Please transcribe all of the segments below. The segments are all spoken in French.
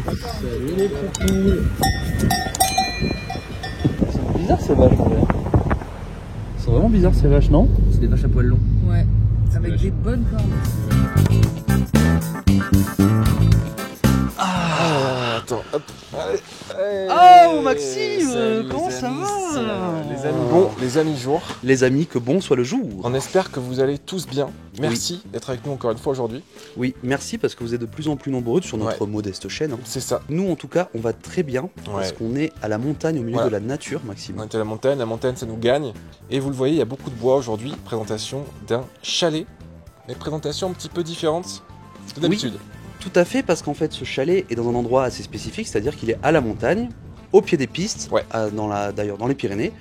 Salut les petits. C'est bizarre ces vaches en vrai. C'est vraiment bizarre ces vaches, non? C'est des vaches à poils longs. Ouais, avec des bonnes cornes. Attends, hop. Allez. Oh Maxime, Salut, comment les ça amis, va? Les amis, bon, les amis jour. Les amis, que bon soit le jour. On espère que vous allez tous bien. Merci d'être avec nous encore une fois aujourd'hui. Oui, merci parce que vous êtes de plus en plus nombreux sur notre modeste chaîne. Hein. C'est ça. Nous en tout cas, on va très bien parce qu'on est à la montagne, au milieu de la nature, Maxime. On est à la montagne ça nous gagne. Et vous le voyez, il y a beaucoup de bois aujourd'hui. Présentation d'un chalet, mais présentation un petit peu différente que d'habitude. Oui, tout à fait, parce qu'en fait ce chalet est dans un endroit assez spécifique, c'est-à-dire qu'il est à la montagne, au pied des pistes, d'ailleurs dans les Pyrénées,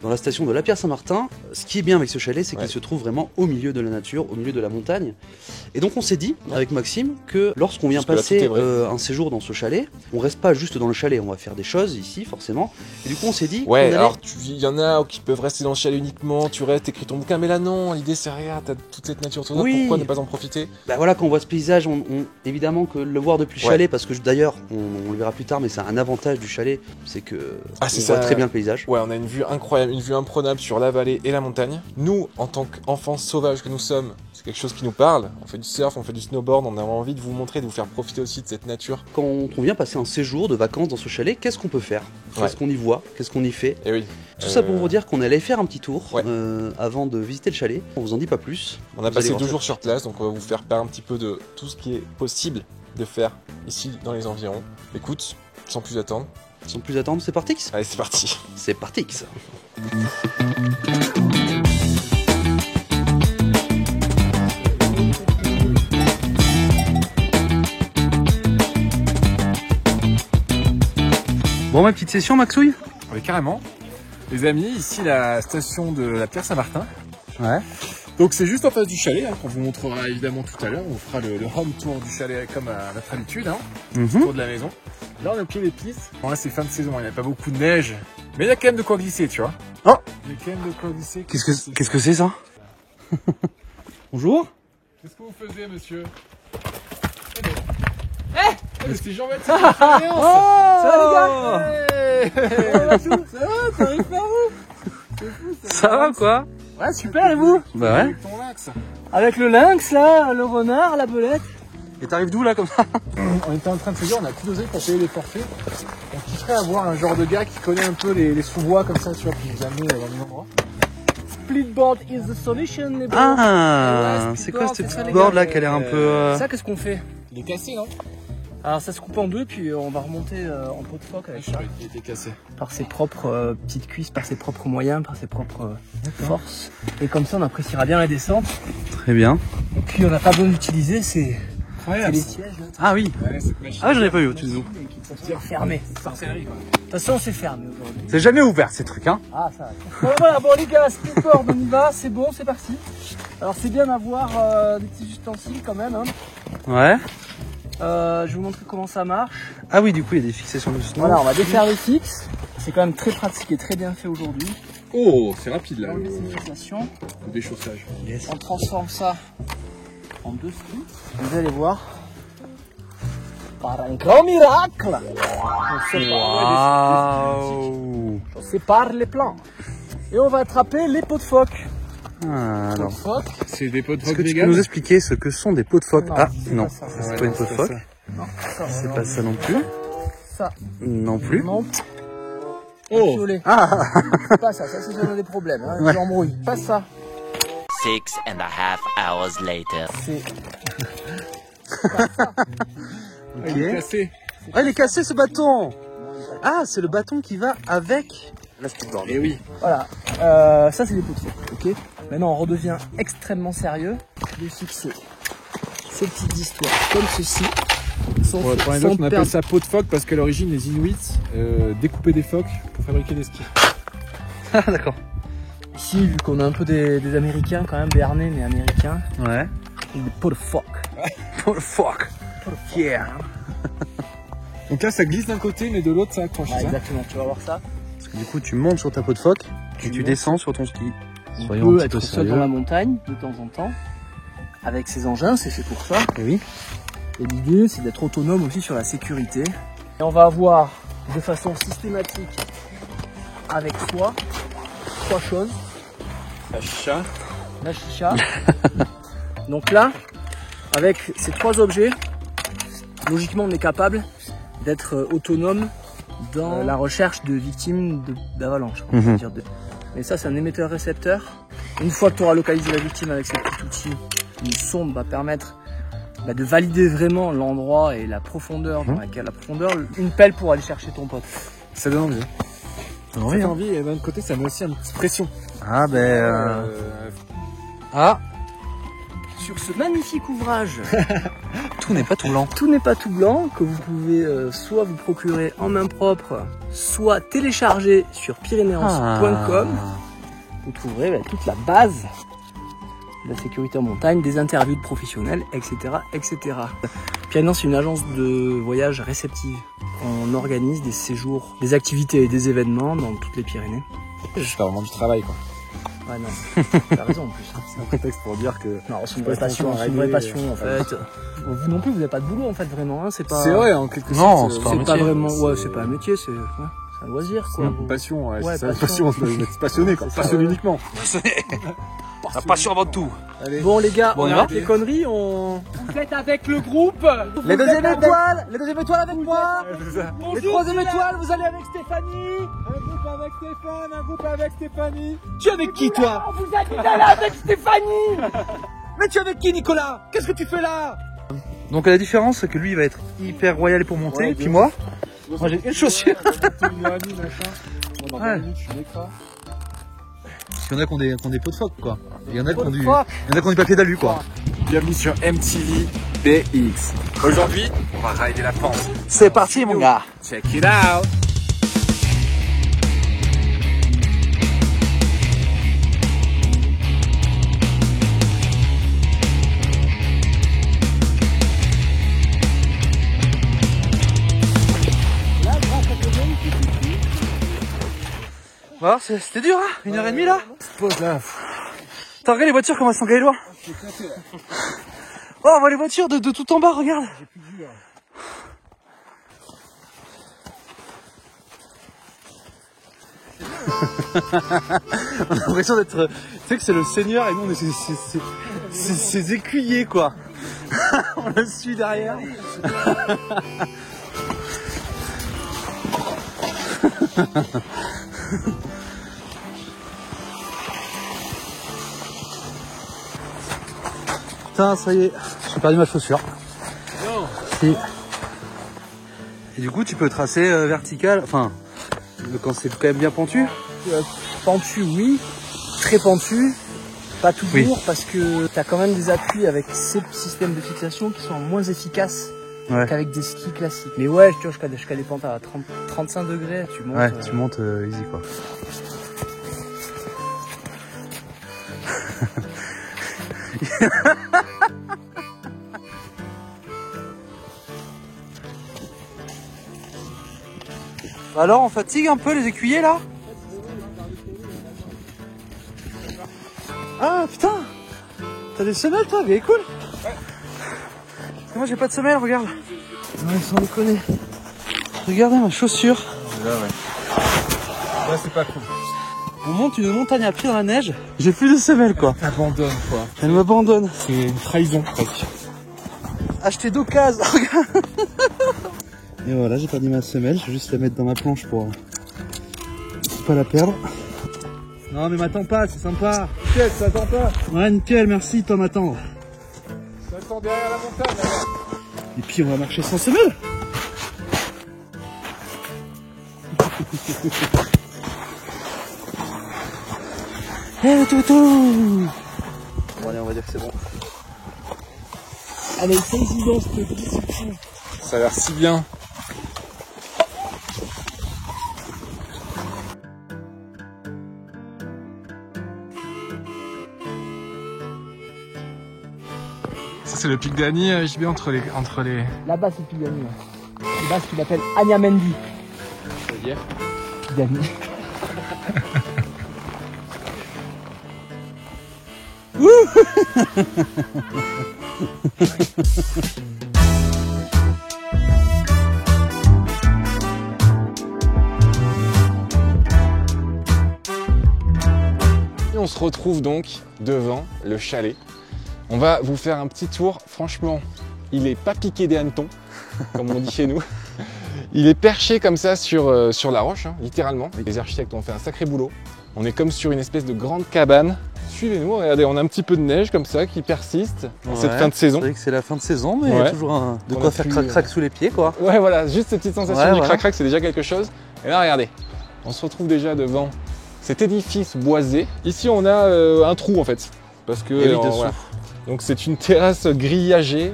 dans la station de La Pierre-Saint-Martin. Ce qui est bien avec ce chalet, c'est qu'il se trouve vraiment au milieu de la nature, au milieu de la montagne. Et donc on s'est dit, avec Maxime, que lorsqu'on vient passer un séjour dans ce chalet, on reste pas juste dans le chalet, on va faire des choses ici, forcément. Et du coup on s'est dit... alors il y en a qui peuvent rester dans le chalet uniquement, tu restes, t'écris ton bouquin, mais là non, l'idée c'est regarde, t'as toute cette nature autour de toi, pourquoi ne pas en profiter? Bah voilà, quand on voit ce paysage, évidemment que le voir depuis le chalet, parce que d'ailleurs, on le verra plus tard, mais c'est un avantage du chalet, c'est que on voit très bien le paysage. Ouais, on a une vue incroyable, une vue imprenable sur la vallée et la montagne. Nous, en tant qu'enfants sauvages que nous sommes, c'est quelque chose qui nous parle. On fait du surf, on fait du snowboard, on a envie de vous montrer, de vous faire profiter aussi de cette nature. Quand on vient passer un séjour de vacances dans ce chalet, qu'est-ce qu'on peut faire? Qu'est-ce qu'on y voit? Qu'est-ce qu'on y fait? Et oui. Tout ça pour vous dire qu'on allait faire un petit tour avant de visiter le chalet. On vous en dit pas plus. On a passé 2 jours sur place, donc on va vous faire part un petit peu de tout ce qui est possible de faire ici dans les environs. Écoute, sans plus attendre. Sans plus attendre, c'est parti? Allez, c'est parti. C'est parti. Bon, ma petite session, Maxouille? Oui, carrément. Les amis, ici la station de la Pierre-Saint-Martin. Ouais. Donc c'est juste en face du chalet, qu'on vous montrera évidemment tout à l'heure. On fera le home tour du chalet comme à notre habitude, autour de la maison. Là on est au pied des pistes. Bon là c'est fin de saison, il n'y a pas beaucoup de neige, mais il y a quand même de quoi glisser, tu vois. Oh, il y a quand même de quoi glisser. Qu'est-ce que c'est ça? Bonjour. Qu'est-ce que vous faisiez, monsieur? C'est Jean-Baptiste. Ça va les gars? Ça va, t'arrives par où? Ça va quoi? Ouais, super, et vous? Bah ouais. Avec ton lynx. Avec le lynx là, le renard, la belette. Et t'arrives d'où là comme ça? On était en train de se dire, on a tout dosé pour payer les forfaits. On kifferait avoir un genre de gars qui connaît un peu les sous-bois comme ça, tu vois, pour nous amener dans les endroits. Splitboard is the solution, les gars. Ah, c'est quoi ce petit board là qui a l'air un peu... Ça, qu'est-ce qu'on fait? Il est cassé, non? Alors ça se coupe en deux, puis on va remonter en pot de phoque avec ça. Il était cassé. Par ses propres petites cuisses, par ses propres moyens, par ses propres forces. Et comme ça, on appréciera bien la descente. Très bien. Et puis on n'a pas besoin d'utiliser ces les sièges. Là. Ah oui. Ah, j'en ai pas eu au-dessus de nous. Qui sont fermés. De toute façon, c'est fermé aujourd'hui. C'est jamais ouvert ces trucs, hein. Ah, ça va. Voilà, bon les gars, speedboard, on y va, c'est bon, c'est parti. Alors c'est bien d'avoir des petits ustensiles quand même. Hein. Ouais. Je vais vous montrer comment ça marche. Ah oui, du coup, il y a des fixations de snow. Voilà, on va défaire les fixes. C'est quand même très pratique et très bien fait aujourd'hui. Oh, c'est rapide là. Le déchaussage. Yes. On transforme ça en 2 skis. Vous allez voir. Par un grand miracle, on sépare les plans. Et on va attraper les pots de phoque. Ah, alors. C'est des pots de phoque. Est-ce que tu peux nous expliquer ce que sont des pots de phoque? Ah, non, c'est pas une pot de phoque. Non, c'est pas ça non plus. Ça. Non plus. Non. Oh. Ah. C'est pas ça, ça c'est jamais des problèmes. Hein. Ouais. J'embrouille. Pas ça. 6.5 hours later. C'est. Ok. Il est cassé. Ah, il est cassé ce bâton. Ah, c'est le bâton qui va avec la speedboard. Et oui. Voilà. Ça c'est des pots de phoque. Ok. Maintenant on redevient extrêmement sérieux. Je vais fixer ces petites histoires comme ceci. Pour les autres, on appelle ça pot de phoque parce qu'à l'origine les Inuits découpaient des phoques pour fabriquer des skis. Ah d'accord. Ici, vu qu'on a un peu des Américains quand même, Béarnais mais Américains. Ouais. Des pots de phoque. Pot de phoque. Yeah. Donc là ça glisse d'un côté mais de l'autre ça accroche. Ah, exactement, tu vas voir ça. Parce que du coup tu montes sur ta peau de phoque et tu descends sur ton ski. On peut être seul dans la montagne de temps en temps. Avec ses engins, c'est fait pour ça. Et oui. Et l'idée, c'est d'être autonome aussi sur la sécurité. Et on va avoir de façon systématique avec soi 3 choses. La chicha. La chicha. Donc là, avec ces 3 objets, logiquement, on est capable d'être autonome dans la recherche de victimes d'avalanche. Et ça, c'est un émetteur-récepteur. Une fois que tu auras localisé la victime avec ce petit outil, une sonde va permettre de valider vraiment l'endroit et la profondeur dans laquelle une pelle pour aller chercher ton pote. Ça donne envie. Ça fait envie et d'un autre côté, ça met aussi une petite pression. Ah Ah, Sur ce magnifique ouvrage, tout n'est pas tout blanc. tout n'est pas tout blanc, que vous pouvez soit vous procurer en main propre, soit télécharger sur pyrénéance.com. Vous trouverez toute la base de la sécurité en montagne, des interviews de professionnels, etc. etc. Pyrénéance, c'est une agence de voyage réceptive. On organise des séjours, des activités et des événements dans toutes les Pyrénées. C'est pas vraiment du travail, quoi. Ouais, non, t'as raison en plus. C'est un prétexte pour dire que... Non, c'est une vraie passion, en fait. Vous non plus, vous n'avez pas de boulot en fait, vraiment. Hein, c'est pas... C'est vrai, en quelque Non, sorte. c'est C'est pas vraiment... Ouais, c'est pas un métier, c'est un loisir, quoi. Une passion, ouais, Ouais, c'est une passion, c'est passionné, quoi. C'est ça, Passionné ouais. uniquement. La passion avant tout. Allez. Bon les gars, Bon, on on y arrête va les conneries, on... Vous faites avec le groupe. Les deuxièmes étoiles avec moi. C'est ça. Les troisième étoiles, vous allez avec Stéphanie. Un groupe avec Stéphane, un groupe avec Stéphanie. Tu es avec qui toi? Vous êtes d'aller avec Stéphanie. Mais tu es avec qui Nicolas? Qu'est-ce que tu fais là? Donc la différence, c'est que lui, il va être hyper royal pour monter, Ouais, puis moi j'ai une chaussure. Une amie, machin. Moi, dans 20 minutes, je suis l'écran. Parce qu'il y en a qui ont des pots de phoque, quoi. Il y en a qui ont de du phoque. papier d'alu, quoi. Bienvenue sur MTV BX. Aujourd'hui, on va rider la pente. C'est parti mon gars. Check it out. Alors, c'était dur, hein, 1h30 là. Pause là. T'as regardé les voitures comment elles sont gallois. Oh, on voit les voitures de tout en bas, regarde. On a l'impression d'être... Tu sais que c'est le seigneur et nous on est ces écuyers, quoi. On le suit derrière. Putain, ça y est, j'ai perdu ma chaussure. Non. Si. Et du coup, tu peux tracer vertical, enfin, quand c'est quand même bien pentu. Pentu, oui. Très pentu. Pas toujours, parce que t'as quand même des appuis avec ces systèmes de fixation qui sont moins efficaces qu'avec des skis classiques. Mais ouais, tu vois, jusqu'à des pentes à 35 degrés, tu montes. Ouais, tu montes easy, quoi. Alors, on fatigue un peu les écuyers là? Ah putain! T'as des semelles toi? Mais cool! Parce que moi j'ai pas de semelles, regarde! Ouais, sans déconner! Regardez ma chaussure! Là, ouais. Là, c'est pas cool. On monte une montagne à pied dans la neige, j'ai plus de semelles quoi! Abandonne, quoi. Elle m'abandonne! C'est une trahison, presque. Acheter d'occasion, regarde! Et voilà, j'ai perdu ma semelle, je vais juste la mettre dans ma planche pour pas la perdre. Non mais m'attends pas, c'est sympa. Nickel, ça attend pas. Ouais, nickel, merci de pas m'attendre. Ça attend derrière la montagne. Et puis on va marcher sans semelle. Eh toutou! Bon allez, on va dire que c'est bon. Allez, saisis donc ce petit. Ça a l'air si bien. Ça c'est le pic d'Ani, JB, entre les... Là-bas, c'est Pigani. Là-bas, ce qu'il appelle Anyamendi. Ça veut dire Pigani. on se retrouve donc devant le chalet. On va vous faire un petit tour. Franchement, il est pas piqué des hannetons, comme on dit chez nous. Il est perché comme ça sur la roche, hein, littéralement. Les architectes ont fait un sacré boulot. On est comme sur une espèce de grande cabane. Suivez-nous, regardez, on a un petit peu de neige comme ça qui persiste en cette fin de saison. C'est vrai que c'est la fin de saison, mais il y a toujours de quoi faire crac-crac sous les pieds, quoi. Ouais, voilà, juste cette petite sensation du crac-crac, c'est déjà quelque chose. Et là, regardez, on se retrouve déjà devant cet édifice boisé. Ici, on a un trou en fait, parce que voilà. Donc c'est une terrasse grillagée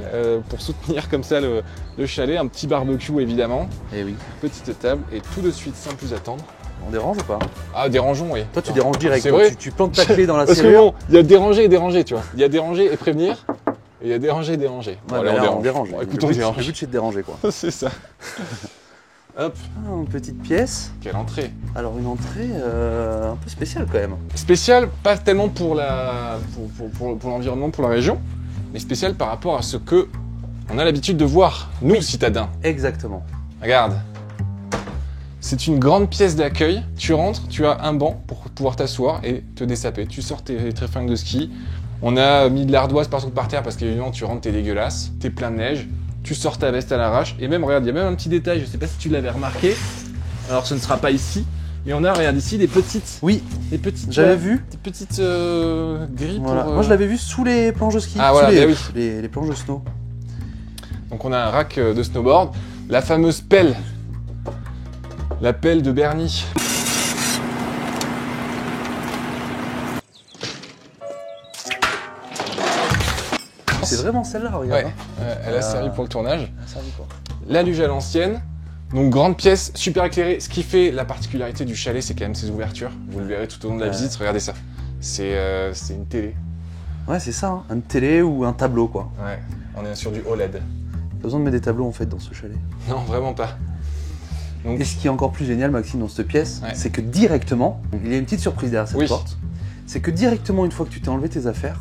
pour soutenir comme ça le chalet, un petit barbecue évidemment. Et oui. Petite table et tout de suite, sans plus attendre. On dérange ou pas? Ah, dérangeons, oui. Toi, tu déranges direct. C'est vrai. Tu plantes ta clé dans la serrure. Parce que bon, il y a déranger et déranger, tu vois. Il y a déranger et prévenir, et il y a déranger et déranger. Ouais, bon, là, on dérange. Bon, écoute, on dérange. Le but, c'est de déranger, quoi. C'est ça. Hop. Ah, une petite pièce. Quelle entrée. Alors, une entrée un peu spéciale, quand même. Spéciale, pas tellement pour l'environnement, pour la région, mais spéciale par rapport à ce que on a l'habitude de voir, nous, citadins. Exactement. Regarde. C'est une grande pièce d'accueil. Tu rentres, tu as un banc pour pouvoir t'asseoir et te dessaper. Tu sors tes fringues de ski. On a mis de l'ardoise partout par terre parce qu'évidemment, tu rentres, t'es dégueulasse. T'es plein de neige. Tu sors ta veste à l'arrache. Et même, regarde, il y a même un petit détail. Je sais pas si tu l'avais remarqué. Alors, ce ne sera pas ici. Et on a, regarde ici, des petites. Oui, des petites. J'avais vu. Des petites grilles voilà. pour. Moi, je l'avais vu sous les planches de ski. Ah, voilà, les, oui. les planches de snow. Donc, on a un rack de snowboard. La fameuse pelle. La pelle de Bernie. C'est vraiment celle-là, regarde. Ouais, elle a servi pour le tournage. Elle a servi quoi. La luge à l'ancienne. Donc grande pièce, super éclairée. Ce qui fait la particularité du chalet, c'est quand même ses ouvertures. Vous le verrez tout au long de la visite. Regardez ça. C'est une télé. Ouais, c'est ça. Hein. Une télé ou un tableau, quoi. Ouais, on est sur du OLED. Pas besoin de mettre des tableaux, en fait, dans ce chalet. Non, vraiment pas. Donc... Et ce qui est encore plus génial, Maxime, dans cette pièce, c'est que directement, il y a une petite surprise derrière cette porte. C'est que directement, une fois que tu t'es enlevé tes affaires,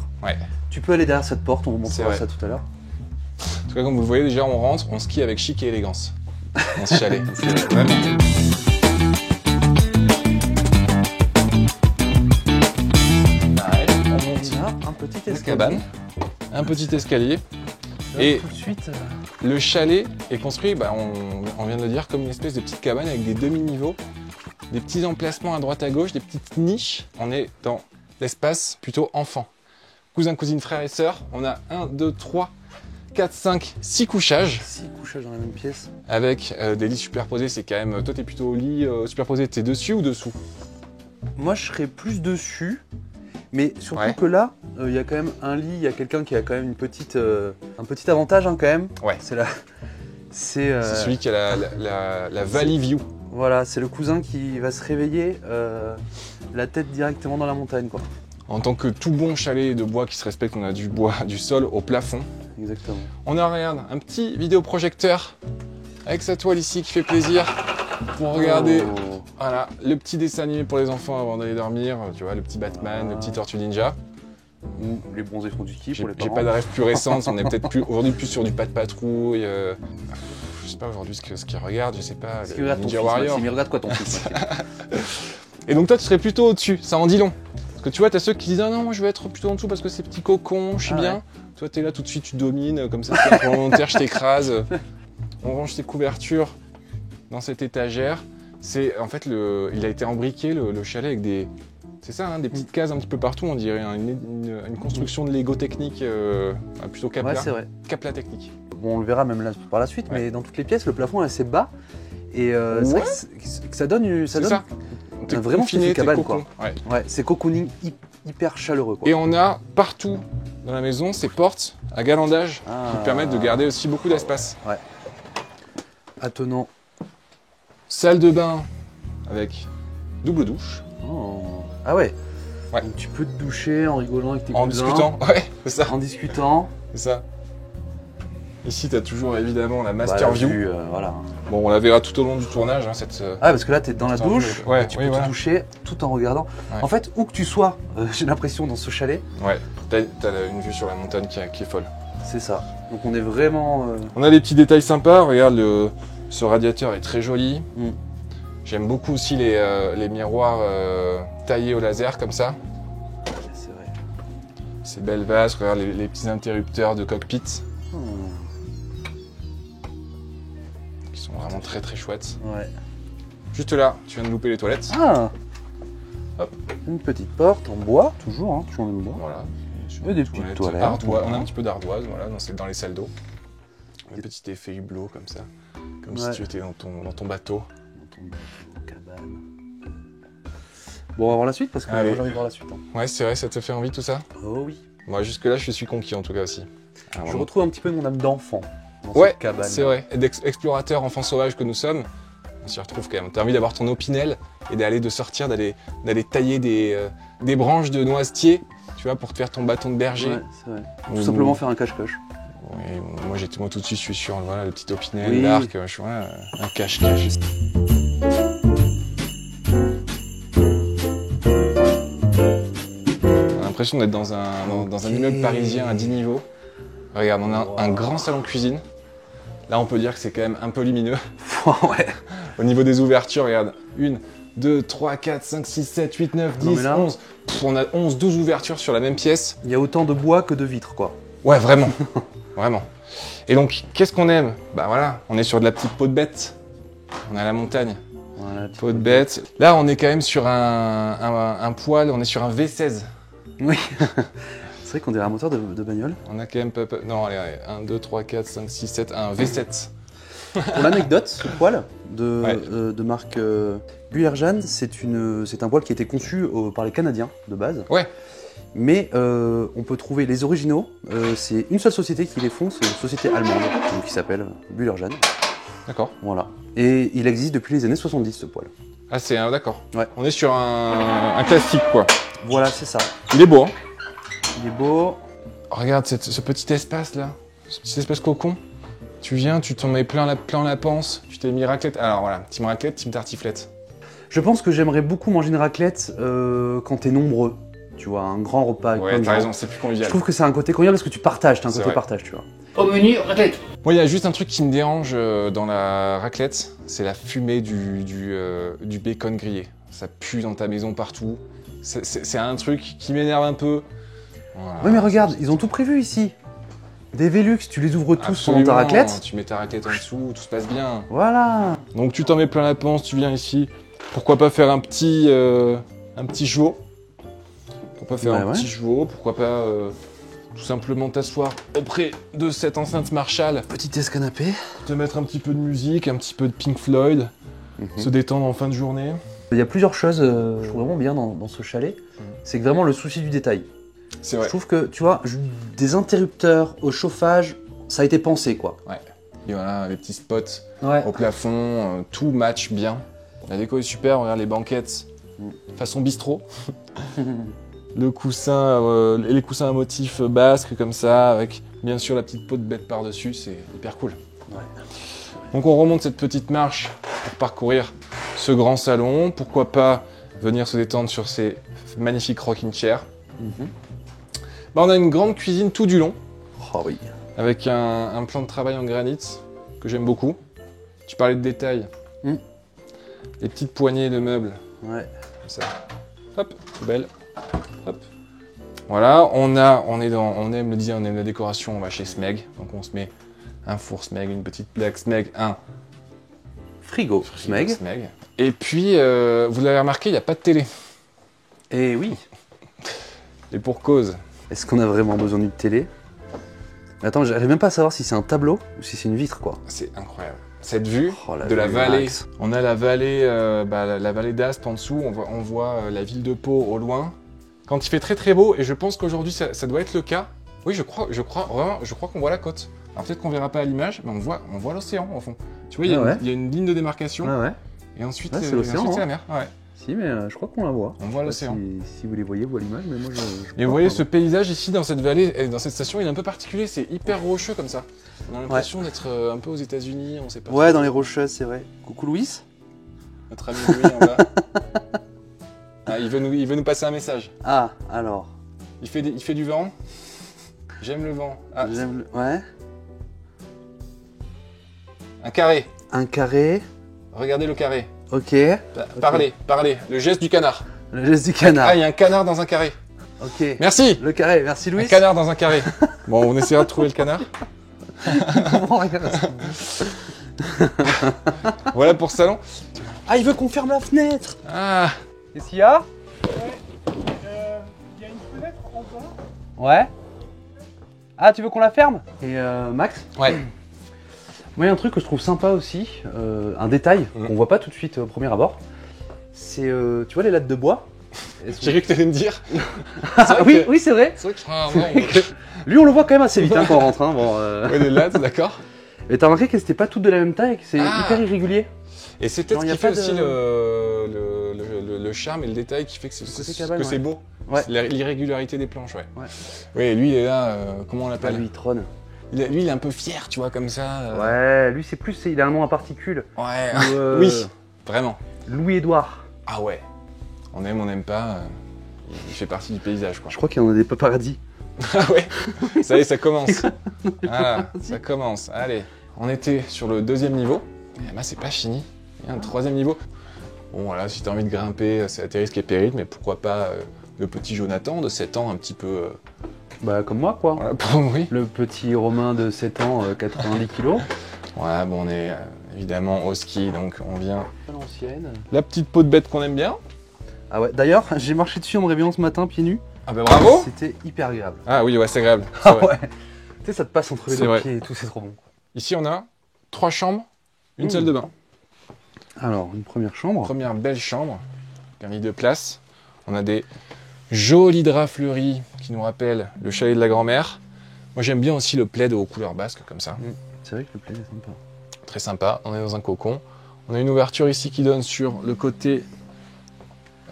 tu peux aller derrière cette porte, on vous montrera ça tout à l'heure. En tout cas, comme vous le voyez, déjà on rentre, on skie avec chic et élégance dans ce chalet. Vraiment. On a un petit escalier. Cabane, un petit escalier. Et tout de suite, le chalet est construit, on vient de le dire, comme une espèce de petite cabane avec des demi-niveaux, des petits emplacements à droite à gauche, des petites niches. On est dans l'espace plutôt enfant. Cousins, cousines, frères et sœurs, on a 1, 2, 3, 4, 5, 6 couchages. 6 couchages dans la même pièce. Avec des lits superposés, c'est quand même... Toi, t'es plutôt au lit superposé, t'es dessus ou dessous? Moi, je serais plus dessus. Mais surtout que là, il y a quand même un lit, il y a quelqu'un qui a quand même un petit avantage hein, quand même. Ouais. C'est celui qui a la Valley View. Voilà, c'est le cousin qui va se réveiller la tête directement dans la montagne, quoi. En tant que tout bon chalet de bois qui se respecte, on a du bois du sol au plafond. Exactement. On a, regarde, un petit vidéoprojecteur avec sa toile ici qui fait plaisir pour regarder voilà, le petit dessin animé pour les enfants avant d'aller dormir. Tu vois, le petit Batman, le petit Tortue Ninja. Ou les bronzés font du ski pour les parents. J'ai pas de rêve plus récente, on est peut-être aujourd'hui plus sur du Pas de Patrouille. Je sais pas aujourd'hui ce qu'ils regardent, je sais pas. Ce qu'il regarde ton fils, Maxime, il regarde quoi ton fils, Et donc toi tu serais plutôt au-dessus, ça en dit long. Parce que tu vois, t'as ceux qui disent ah non, moi je vais être plutôt en dessous parce que c'est petit cocon, je suis bien. Ouais. Toi t'es là tout de suite, tu domines, comme ça c'est volontaire, je t'écrase. On range tes couvertures dans cette étagère. C'est en fait il a été embriqué le chalet avec des. C'est ça, hein, des petites cases un petit peu partout, on dirait une construction de Lego technique, plutôt Capla. Ouais, c'est vrai. Capla technique. Bon, on le verra même là, par la suite, mais dans toutes les pièces, le plafond est assez bas. Et c'est vrai que ça donne, vraiment une cabane, quoi. Ouais, c'est cocooning hyper chaleureux, quoi. Et on a partout dans la maison ces portes à galandage qui permettent de garder aussi beaucoup d'espace. Ouais. Attenant. Salle de bain avec double douche. Oh. Ah ouais. Donc tu peux te doucher en rigolant avec tes cousins. En discutant, ouais, c'est ça. En discutant. C'est ça. Ici, tu as toujours évidemment la master view. Voilà. Bon, on la verra tout au long du tournage. Hein, Ah, parce que là, tu es dans la douche, tu peux te doucher tout en regardant. Ouais. En fait, où que tu sois, j'ai l'impression, dans ce chalet. Ouais, tu as une vue sur la montagne qui est folle. C'est ça. Donc on est vraiment... On a des petits détails sympas. Regarde, ce radiateur est très joli. J'aime beaucoup aussi les miroirs taillés au laser comme ça. Ces belles vases, regarde les petits interrupteurs de cockpit. Qui sont vraiment très très chouettes. Ouais. Juste là, tu viens de louper les toilettes. Ah. Hop. Une petite porte en bois, toujours, hein, toujours le même bois. Voilà. Et des petites toilettes. On a un petit peu d'ardoise, voilà, dans les salles d'eau. Un petit effet hublot comme ça. Comme si tu étais dans ton bateau. Dans ton bateau, cabane. Bon, on va voir la suite parce que moi j'ai envie de voir la suite. Hein. Ouais, c'est vrai, ça te fait envie tout ça? Oh oui. Moi, jusque-là, je suis conquis en tout cas aussi. Je retrouve un petit peu mon âme d'enfant dans cette cabane. C'est vrai. Et d'explorateurs enfants sauvages que nous sommes, on s'y retrouve quand même. T'as envie d'avoir ton opinel et d'aller tailler des branches de noisetier, tu vois, pour te faire ton bâton de berger. Ouais, c'est vrai. Tout simplement faire un cache-cache. Oui, moi tout de suite, je suis sur voilà, le petit opinel, l'arc, un cache-cache. On a l'impression d'être dans un immeuble parisien à 10 niveaux. Regarde, on a un grand salon cuisine. Là, on peut dire que c'est quand même un peu lumineux. Ouais. Au niveau des ouvertures, regarde, 1, 2, 3, 4, 5, 6, 7, 8, 9, 10, 11. On a 11, 12 ouvertures sur la même pièce. Il y a autant de bois que de vitres, quoi. Ouais, vraiment. Vraiment. Et donc, qu'est-ce qu'on aime? Bah voilà, on est sur de la petite peau de bête. On est à la montagne. Voilà, peau de bête. Là, on est quand même sur un poêle, on est sur un V16. Oui. C'est vrai qu'on dirait un moteur de bagnole. On a quand même pas... Non, allez, 1, 2, 3, 4, 5, 6, 7, un V7. Pour l'anecdote, ce poêle de marque Buerjan, c'est un poêle qui a été conçu par les Canadiens de base. Ouais. Mais on peut trouver les originaux, c'est une seule société qui les font, c'est une société allemande donc, qui s'appelle Buerjan. D'accord. Voilà. Et il existe depuis les années 70 ce poêle. Ah c'est d'accord. Ouais. On est sur un classique quoi. Voilà, c'est ça. Il est beau hein. Il est beau. Regarde ce petit espace là, ce petit espace cocon. Tu viens, tu t'en mets plein la panse, tu t'es mis raclette. Alors voilà, team raclette, team tartiflette. Je pense que j'aimerais beaucoup manger une raclette quand t'es nombreux. Tu vois, un grand repas. Ouais, t'as raison, c'est plus convivial. Je trouve que c'est un côté convivial parce que tu partages, t'as un côté partage, tu vois. Au menu, raclette. Moi, il y a juste un truc qui me dérange dans la raclette, c'est la fumée du bacon grillé. Ça pue dans ta maison partout. C'est un truc qui m'énerve un peu. Voilà. Oui, mais regarde, ils ont tout prévu ici. Des Velux, tu les ouvres tous pendant ta raclette. Tu mets ta raclette en dessous, tout se passe bien. Voilà. Donc tu t'en mets plein la panse, tu viens ici. Pourquoi pas faire un petit jour? Pourquoi pas faire un petit jour? Pourquoi pas tout simplement t'asseoir auprès de cette enceinte Marshall? Petit canapé. Te mettre un petit peu de musique, un petit peu de Pink Floyd. Se détendre en fin de journée. Il y a plusieurs choses je trouve vraiment bien dans ce chalet. C'est que vraiment le souci du détail. C'est vrai. Je trouve que, tu vois, des interrupteurs au chauffage, ça a été pensé, quoi. Ouais. Et voilà, les petits spots au plafond, tout match bien. La déco est super, regarde les banquettes façon bistrot. Les coussins à motif basque comme ça, avec bien sûr la petite peau de bête par-dessus, c'est hyper cool. Ouais. Donc on remonte cette petite marche pour parcourir ce grand salon. Pourquoi pas venir se détendre sur ces magnifiques rocking chairs. Bah, on a une grande cuisine tout du long. Oh oui. Avec un plan de travail en granit que j'aime beaucoup. Tu parlais de détails. Les petites poignées de meubles. Ouais. Comme ça. Hop, poubelle. Hop. Voilà, on aime le design, on aime la décoration, on va chez Smeg. Donc on se met un four Smeg, une petite plaque Smeg, un frigo Smeg. Et puis, vous l'avez remarqué, il n'y a pas de télé. Eh oui. Et pour cause. Est-ce qu'on a vraiment besoin d'une télé? Attends, j'arrive même pas à savoir si c'est un tableau ou si c'est une vitre, quoi. C'est incroyable. Cette vue de la vallée. On a la vallée, la vallée d'Aspe en dessous, on voit la ville de Pau au loin. Quand il fait très très beau, et je pense qu'aujourd'hui ça doit être le cas. Oui, je crois qu'on voit la côte. Alors peut-être qu'on verra pas à l'image, mais on voit l'océan au fond. Tu vois, il y a une ligne de démarcation. Et ensuite, c'est l'océan. C'est la mer. Ouais. Si, mais je crois qu'on la voit. On voit l'océan. Si vous les voyez, vous à l'image, mais moi je Et vous voyez ce paysage ici dans cette vallée, et dans cette station, il est un peu particulier, c'est hyper rocheux comme ça. On a l'impression d'être un peu aux États-Unis, on sait pas. Ouais, dans les rocheuses, c'est vrai. Coucou Louis. Notre ami Louis en bas. Ah, il veut nous passer un message. Ah, alors. Il fait du vent. J'aime le vent. Ah, ouais. Un carré. Un carré. Regardez le carré. Ok. Parlez. Le geste du canard. Le geste du canard. Ah, il y a un canard dans un carré. Ok. Merci. Le carré, merci Louis. Un canard dans un carré. Bon, on essaiera de trouver le canard. Voilà pour ce salon. Ah, il veut qu'on ferme la fenêtre. Ah. Qu'est-ce qu'il y a? Il y a une fenêtre en bas. Ouais. Ah, tu veux qu'on la ferme? Et Max? Ouais. Moi, il y a un truc que je trouve sympa aussi, un détail qu'on voit pas tout de suite au premier abord. C'est, tu vois les lattes de bois? J'ai cru que tu allais me dire. Oui, oui, c'est vrai. C'est vrai que... Ah, non, Lui, on le voit quand même assez vite hein, quand on rentre. Hein, bon, ouais, les lattes, d'accord. Mais t'as remarqué que c'était pas toutes de la même taille, que c'est hyper irrégulier. Et c'est peut-être ce qui fait aussi le charme et le détail qui fait que c'est beau. Ouais. L'irrégularité des planches, ouais. Oui, lui, il est là, comment on l'appelle? Lui, il trône. Lui, il est un peu fier, tu vois, comme ça. Ouais, lui, c'est plus, il a un nom à particules. Ouais, oui, vraiment. Louis-Édouard. Ah ouais. On aime, on n'aime pas. Il fait partie du paysage, quoi. Je crois qu'il y en a des paparazzis. Ah ouais. Ça y est, ça commence. Voilà, ça commence. Allez, on était sur le 2e niveau. Et là, c'est pas fini. Il y a un 3e niveau. Bon, voilà, si t'as envie de grimper, c'est à tes risques et périls, mais pourquoi pas le petit Jonathan de 7 ans, un petit peu... Bah, comme moi, quoi. Voilà, oui. Le petit Romain de 7 ans, 90 kilos. Voilà, bon, on est évidemment au ski, donc on vient... À l'ancienne. La petite peau de bête qu'on aime bien. Ah ouais, d'ailleurs, j'ai marché dessus en me réveillant ce matin, pieds nus. Ah bah bravo. C'était hyper agréable. Ah oui, ouais, c'est agréable. Ah ouais. Tu sais, ça te passe entre les deux pieds et tout, c'est trop bon. Ici, on a 3 chambres, une salle de bain. Alors, une première chambre. Première belle chambre, permis de place. On a des jolis draps fleuris qui nous rappellent le chalet de la grand-mère. Moi, j'aime bien aussi le plaid aux couleurs basques, comme ça. C'est vrai que le plaid est sympa. Très sympa, on est dans un cocon. On a une ouverture ici qui donne sur le côté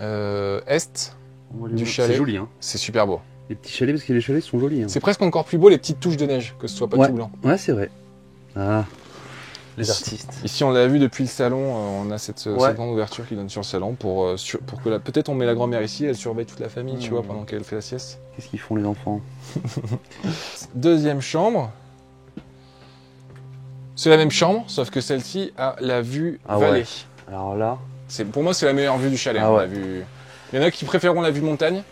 est du chalet. C'est joli, hein. C'est super beau. Les petits chalets, parce que les chalets sont jolis. Hein. C'est presque encore plus beau les petites touches de neige, que ce soit pas tout blanc. Ouais, c'est vrai. Ah, les artistes. Ici, on l'a vu depuis le salon, on a cette grande ouverture qui donne sur le salon pour que peut-être on met la grand-mère ici, elle surveille toute la famille, tu vois, pendant qu'elle fait la sieste. Qu'est-ce qu'ils font les enfants? 2e chambre. C'est la même chambre, sauf que celle-ci a la vue vallée. Ouais. Alors là... Pour moi, c'est la meilleure vue du chalet. Ah ouais. La vue... Il y en a qui préféreront la vue montagne.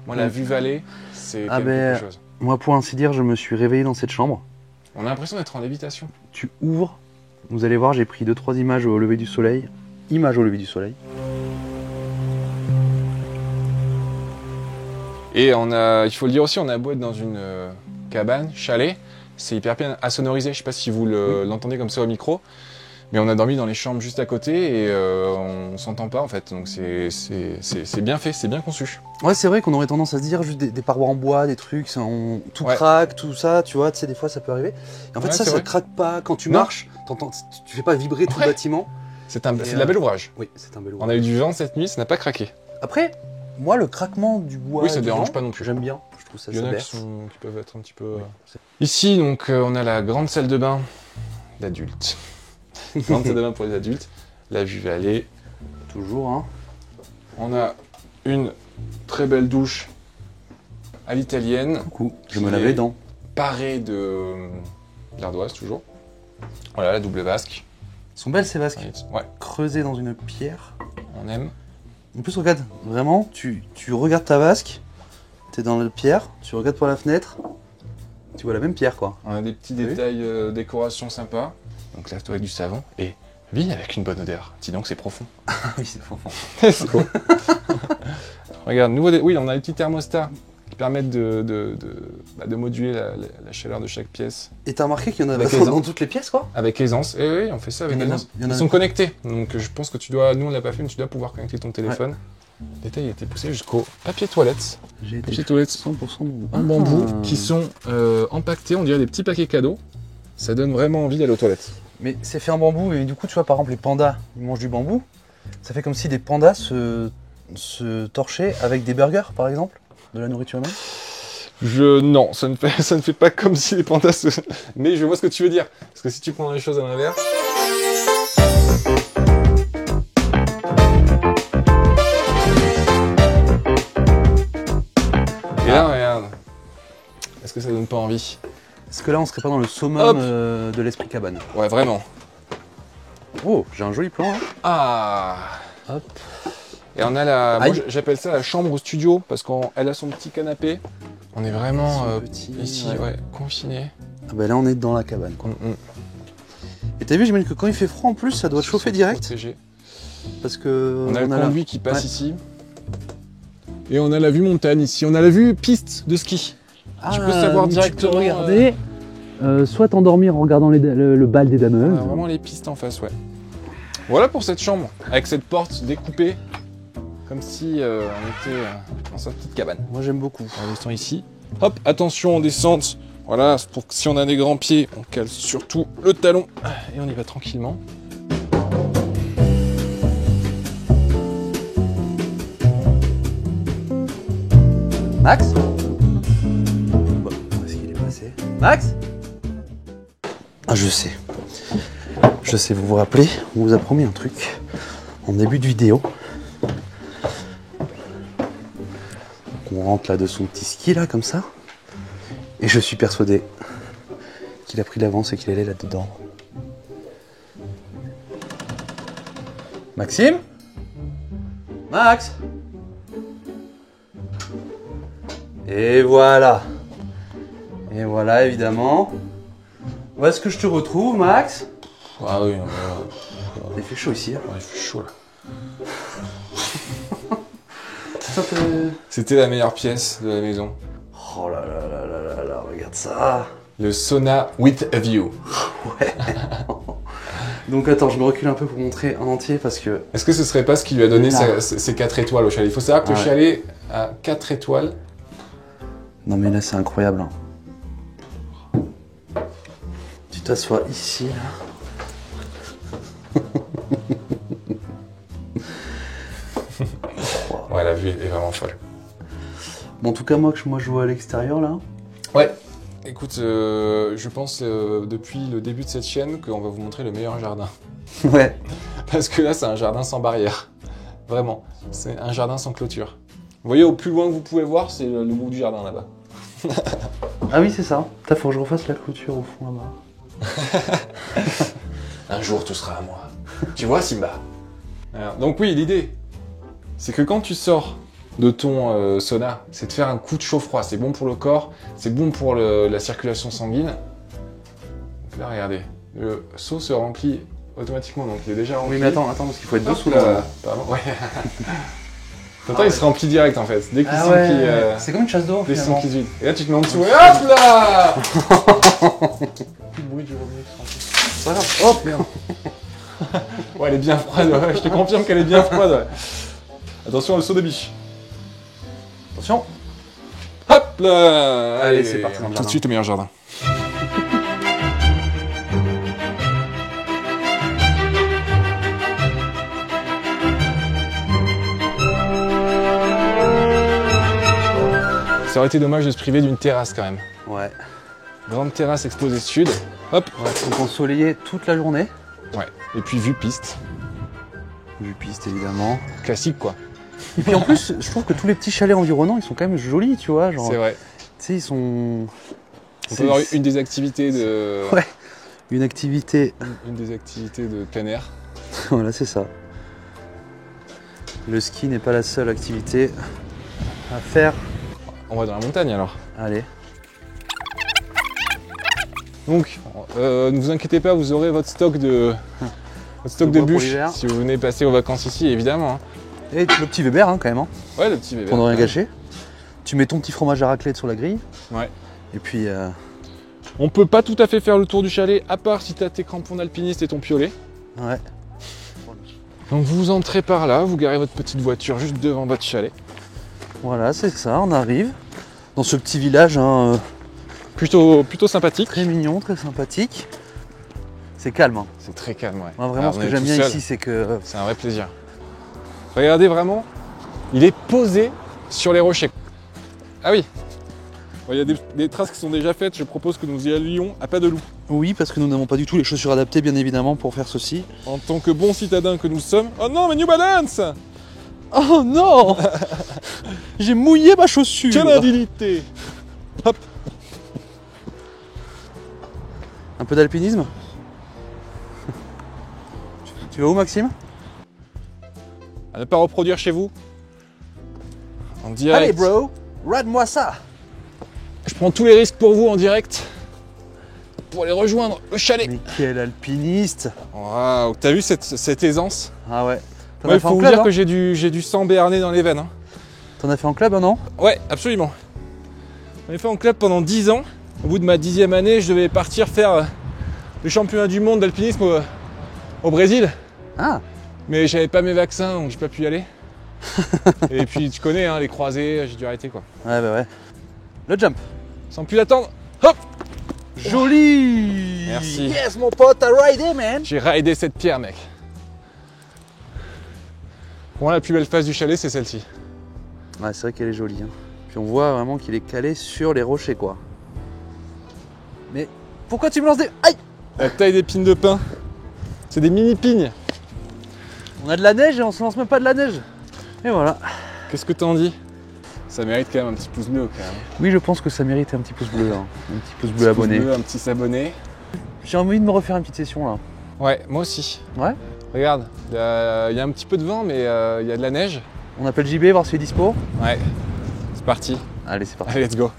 Moi, la vue vallée, c'est quelque chose. Moi, pour ainsi dire, je me suis réveillé dans cette chambre. On a l'impression d'être en lévitation. Tu ouvres, vous allez voir, j'ai pris 2-3 images au lever du soleil. Images au lever du soleil. Et il faut le dire aussi, on a beau être dans une cabane, chalet, c'est hyper bien à sonoriser. Je sais pas si vous l'entendez comme ça au micro. Mais on a dormi dans les chambres juste à côté et on s'entend pas en fait, donc c'est bien fait, c'est bien conçu. Ouais, c'est vrai qu'on aurait tendance à se dire juste des parois en bois, des trucs, tout craque, tout ça, tu vois, tu sais, des fois ça peut arriver. Et en fait, ça craque pas. Quand tu marches, tu fais pas vibrer tout le bâtiment. C'est de la belle ouvrage. Oui, c'est un bel ouvrage. On a eu du vent cette nuit, ça n'a pas craqué. Après, moi, le craquement du bois. Oui, ça dérange pas non plus. J'aime bien, je trouve ça. Il y en a qui peuvent être un petit peu. Ici, donc, on a la grande salle de bain d'adultes. Grande salle de bain pour les adultes, la vue vallée. Toujours, hein. On a une très belle douche à l'italienne. Coucou, je me lave les dents. Parée d'ardoise, toujours. Voilà, la double vasque. Ils sont belles ces vasques. Ouais. Creusées dans une pierre. On aime. En plus, regarde, vraiment, tu regardes ta vasque, t'es dans la pierre, tu regardes par la fenêtre, tu vois la même pierre, quoi. On a des petits détails décoration sympa. Donc lave-toi avec du savon et vis avec une bonne odeur. Dis donc, c'est profond. Oui, c'est profond. C'est beau. Regarde, oui, on a des petits thermostats qui permettent de moduler la chaleur de chaque pièce. Et t'as remarqué qu'il y en a dans toutes les pièces, quoi? Avec aisance. Et oui, on fait ça avec aisance. Ils sont connectés. Donc je pense que nous on l'a pas fait, mais tu dois pouvoir connecter ton téléphone. Ouais. Le détail a été poussé jusqu'au papier toilette. J'ai été papier toilette 100% en bambou qui sont empaquetés, on dirait des petits paquets cadeaux. Ça donne vraiment envie d'aller aux toilettes. Mais c'est fait en bambou et du coup, tu vois, par exemple, les pandas, ils mangent du bambou. Ça fait comme si des pandas se torchaient avec des burgers, par exemple, de la nourriture humaine. Non, ça ne fait pas comme si les pandas se... Mais je vois ce que tu veux dire. Parce que si tu prends les choses à l'inverse... Et là, regarde. Est-ce que ça donne pas envie? Est-ce que là, on serait pas dans le summum de l'esprit cabane? Ouais, vraiment. Oh, j'ai un joli plan, là. Ah. Hop. Et on a moi j'appelle ça la chambre au studio parce qu'elle a son petit canapé. On est vraiment ici, confiné. Ah bah là on est dans la cabane quoi. Et t'as vu, j'imagine que quand il fait froid en plus, ça doit chauffer direct. Protégé. Parce que on a le conduit qui passe ici. Et on a la vue montagne ici. On a la vue piste de ski. Tu peux savoir directement. Tu peux regarder, soit t'endormir en regardant le bal des dameuses. On a vraiment les pistes en face, ouais. Voilà pour cette chambre, avec cette porte découpée, comme si on était dans sa petite cabane. Moi j'aime beaucoup. On descend ici. Hop, attention en descente. Voilà, pour que si on a des grands pieds, on cale surtout le talon. Et on y va tranquillement. Max ? Bon, où est-ce qu'il est passé ? Max ? Ah, je sais. Je sais, vous vous rappelez, on vous a promis un truc en début de vidéo. On rentre là de son petit ski là, comme ça. Et je suis persuadé qu'il a pris l'avance et qu'il allait là-dedans. Maxime ? Max ? Et voilà. Et voilà, évidemment. Où est-ce que je te retrouve, Max ? Ah oui, il fait chaud ici. Hein. Ouais, il fait chaud là. Ça C'était la meilleure pièce de la maison. Oh là là là là là là, regarde ça. Le sauna with a view. Ouais. Donc attends, je me recule un peu pour montrer en entier parce que... Est-ce que ce serait pas ce qui lui a donné ses 4 étoiles au chalet ? Il faut savoir que le chalet a 4 étoiles. Non mais là c'est incroyable. Hein. Tu t'assois ici là. Ouais, la vue est vraiment folle. Bon, en tout cas, moi je joue à l'extérieur là. Ouais. Écoute, je pense depuis le début de cette chaîne qu'on va vous montrer le meilleur jardin. Ouais. Parce que là, c'est un jardin sans barrière. Vraiment. C'est un jardin sans clôture. Vous voyez, au plus loin que vous pouvez voir, c'est le bout du jardin là-bas. Ah oui, c'est ça. Putain, faut que je refasse la clôture au fond là-bas. Un jour, tout sera à moi. Tu vois, Simba ? Alors, donc oui, l'idée, c'est que quand tu sors de ton sauna, c'est de faire un coup de chaud-froid. C'est bon pour le corps, c'est bon pour la circulation sanguine. Donc là, regardez, le seau se remplit automatiquement, donc il est déjà rempli. Oui, mais attends, parce qu'il faut être dessous là. Pardon, ouais. Attends, il se remplit direct en fait. Dès qu'il sent qu'il... C'est comme une chasse d'eau. Dès qu'il sent qu'il se vide. Et là, tu te mets en dessous et hop là. Plus de bruit du robinet qui se remplit. C'est pas grave. Hop, merde. Ouais, elle est bien froide, ouais. Je te confirme qu'elle est bien froide, ouais. Attention, le saut de biche. Attention. Hop là. Allez, c'est parti. Tout de suite au meilleur jardin. Ça aurait été dommage de se priver d'une terrasse quand même. Ouais. Grande terrasse exposée sud. Hop. Ouais, donc ensoleillé toute la journée. Ouais. Et puis vue piste. Vue piste évidemment. Classique quoi. Et puis en plus, je trouve que tous les petits chalets environnants, ils sont quand même jolis, tu vois. Genre, c'est vrai. Tu sais, ils sont... On peut avoir une des activités de... Ouais. Une activité... Une des activités de plein air. Voilà, c'est ça. Le ski n'est pas la seule activité à faire. On va dans la montagne alors. Allez. Donc, ne vous inquiétez pas, vous aurez votre stock de bûches si vous venez passer aux vacances ici, évidemment. Hein. Et le petit Weber hein, quand même. Hein. Ouais, le petit Weber. Pour ne rien gâcher. Tu mets ton petit fromage à raclette sur la grille. Ouais. Et puis... On peut pas tout à fait faire le tour du chalet, à part si tu as tes crampons d'alpiniste et ton piolet. Ouais. Donc vous entrez par là, vous garez votre petite voiture juste devant votre chalet. Voilà, c'est ça, on arrive dans ce petit village hein, plutôt sympathique. Très mignon, très sympathique. C'est calme. Hein. C'est très calme, ouais. Moi, vraiment, ce que j'aime bien ici, c'est que... C'est un vrai plaisir. Regardez vraiment, il est posé sur les rochers. Ah oui. Il y a des traces qui sont déjà faites, je propose que nous y allions à pas de loup. Oui, parce que nous n'avons pas du tout les chaussures adaptées, bien évidemment, pour faire ceci. En tant que bons citadins que nous sommes... Oh non, mais New Balance! Oh non! J'ai mouillé ma chaussure! Quelle indignité! Hop! Un peu d'alpinisme? Tu vas où, Maxime? À ne pas reproduire chez vous. En direct. Allez bro, ride-moi ça. Je prends tous les risques pour vous en direct. Pour aller rejoindre le chalet. Mais quel alpiniste. Waouh, t'as vu cette aisance? Ah ouais. Il faut vous dire que j'ai du sang béarnais dans les veines. Hein. T'en as fait en club, non? Ouais, absolument. J'en ai fait en club pendant 10 ans. Au bout de ma 10e année, je devais partir faire le championnat du monde d'alpinisme au Brésil. Ah. Mais j'avais pas mes vaccins, donc j'ai pas pu y aller. Et puis tu connais, hein, les croisés, j'ai dû arrêter quoi. Ouais, bah ouais. Le jump. Sans plus l'attendre. Hop! Joli. Merci. Yes, mon pote, t'as ridé, man. J'ai raidé cette pierre, mec. Pour moi, la plus belle face du chalet, c'est celle-ci. Ouais, c'est vrai qu'elle est jolie. Hein. Puis on voit vraiment qu'il est calé sur les rochers, quoi. Mais pourquoi tu me lances des... Aïe! La taille des pines de pin. C'est des mini pignes. On a de la neige et on se lance même pas de la neige. Et voilà. Qu'est-ce que t'en dis? Ça mérite quand même un petit pouce bleu, quand même. Oui, je pense que ça mérite un petit pouce bleu. Hein. Un petit pouce bleu abonné. Un petit s'abonner. J'ai envie de me refaire une petite session, là. Ouais, moi aussi. Ouais? Regarde, il y a un petit peu de vent, mais il y a de la neige. On appelle JB, voir s'il est dispo. Ouais, c'est parti. Allez, c'est parti. Allez, let's go.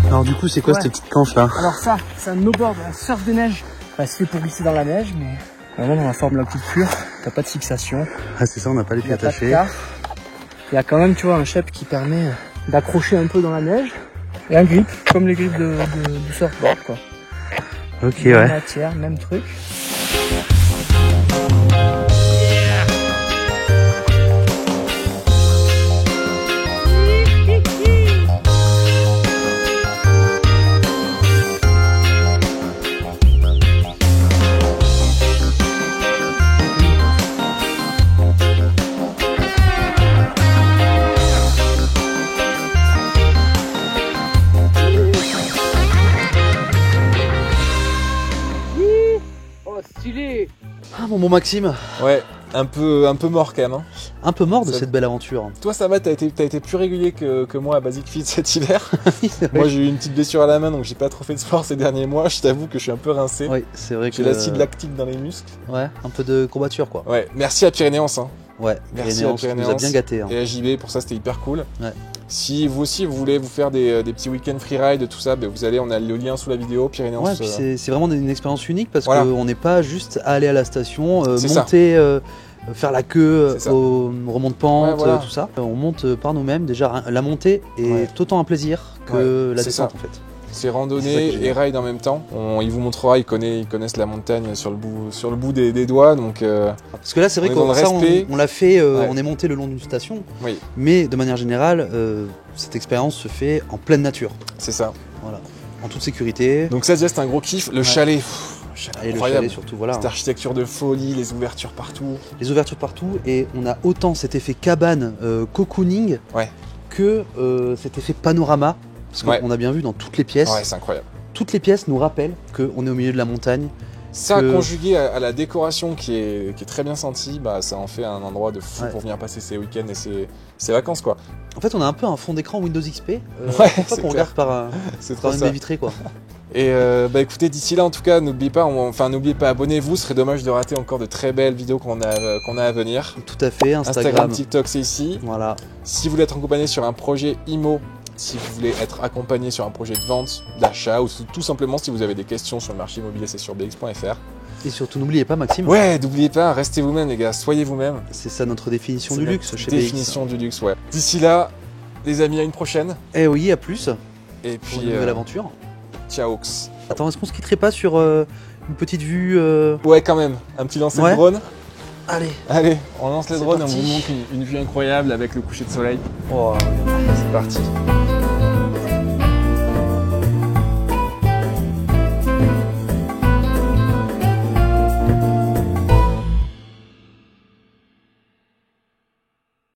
Alors du coup, c'est quoi cette petite canche là? Alors ça, c'est un no-board, un surf de neige. Enfin, c'est fait pour glisser dans la neige, mais vraiment dans la forme de la couture, t'as pas de fixation. Ah c'est ça, on n'a pas les pieds attachés. Il y a quand même, tu vois, un shape qui permet d'accrocher un peu dans la neige. Et un grip, comme les grips de surfboard, quoi. Ok, même ouais. matière, même truc. Ah mon bon Maxime. Ouais, un peu mort quand même. Hein. Un peu mort de Ça... cette belle aventure. Toi ça va, t'as été plus régulier que moi à Basic Fit cet hiver. Moi j'ai eu une petite blessure à la main donc j'ai pas trop fait de sport ces derniers mois. Je t'avoue que je suis un peu rincé. Oui, c'est vrai que... J'ai l'acide lactique dans les muscles. Ouais, un peu de courbature quoi. Ouais, merci à Pyrénéens. Hein. Ouais, merci à Pyrénéens, nous a bien gâtés. Hein. Et à JB, pour ça c'était hyper cool. Ouais. Si vous aussi vous voulez vous faire des petits week-ends freeride, tout ça, ben vous allez, on a le lien sous la vidéo, Pyrénéens. Ouais, puis c'est vraiment une expérience unique parce voilà. qu'on n'est pas juste à aller à la station, monter, faire la queue au remonte de pente, ouais, voilà. tout ça. On monte par nous-mêmes. Déjà, la montée est autant un plaisir que la descente en fait. C'est randonnée et ride en même temps. Il vous montrera, ils connaissent la montagne sur le bout des doigts. Donc, parce que là, c'est vrai qu'on l'a fait, on est monté le long d'une station. Oui. Mais de manière générale, cette expérience se fait en pleine nature. C'est ça. Voilà. En toute sécurité. Donc ça, c'est un gros kiff. Le chalet. Et le chalet surtout, voilà. Cette architecture de folie, les ouvertures partout. Les ouvertures partout. Et on a autant cet effet cabane, cocooning, que cet effet panorama. Parce qu'on a bien vu dans toutes les pièces. Ouais, c'est incroyable. Toutes les pièces nous rappellent qu'on est au milieu de la montagne. Ça, conjugué à la décoration qui est très bien sentie, bah, ça en fait un endroit de fou pour venir passer ses week-ends et ses vacances, quoi. En fait, on a un peu un fond d'écran Windows XP. Qu'on regarde par une baie vitrée, quoi. Et bah écoutez, d'ici là, en tout cas, n'oubliez pas, abonnez-vous. Ce serait dommage de rater encore de très belles vidéos qu'on a à venir. Tout à fait. Instagram, TikTok, c'est ici. Voilà. Si vous voulez être accompagné sur un projet IMO, si vous voulez être accompagné sur un projet de vente, d'achat, ou tout simplement si vous avez des questions sur le marché immobilier, c'est sur bx.fr. Et surtout, n'oubliez pas, Maxime. Ouais, n'oubliez pas, restez vous-même, les gars, soyez vous-même. C'est ça notre définition du luxe chez BX. Définition du luxe, ouais. D'ici là, les amis, à une prochaine. Eh oui, à plus. Et puis. Pour une nouvelle aventure. Ciao. Attends, est-ce qu'on se quitterait pas sur une petite vue Ouais, quand même. Un petit lancer de drone. Allez, on lance les drones et on vous montre une vue incroyable avec le coucher de soleil. Oh, c'est parti.